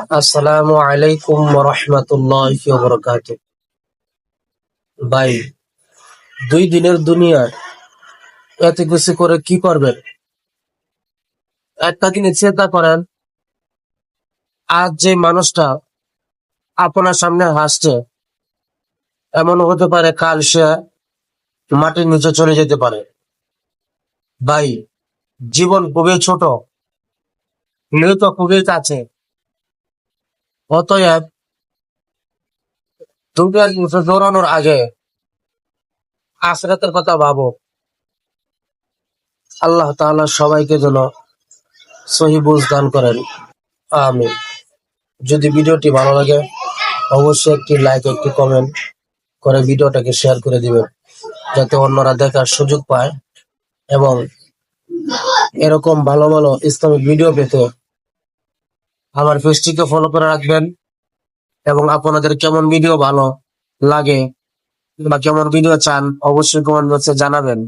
আসসালামু আলাইকুম রহমতুল্লাহি ওয়া বারাকাতুহু। ভাই, 2 দিনের দুনিয়ায় এত কিছু করে কি করবেন? একটা জিনিস চিন্তা করেন, আজ যে মানুষটা আপনার সামনে হাসছে, এমন হতে পারে কাল সে মাটির নিচে চলে যেতে পারে। ভাই, জীবন খুবই ছোট, মৃত্যু খুবই কাছে। অতএব দুনিয়ার নিচে দৌড়ানোর আগে আখিরাতের কথা ভাবো। আল্লাহ তাআলা সবাইকে যেন সহি বুঝ দান করেন, আমিন। যদি ভিডিওটি ভালো লাগে অবশ্যই একটি লাইক, একটি কমেন্ট করে ভিডিওটাকে শেয়ার করে দিবেন, যাতে অন্যরা দেখার সুযোগ পায়। এবং এরকম ভালো ভালো ইসলামিক ভিডিও পেতে আমার পেজটিকে ফলো করে রাখবেন। এবং আপনাদের কেমন ভিডিও ভালো লাগে বা কেমন ভিডিও চান অবশ্যই কমেন্ট বক্সে জানাবেন।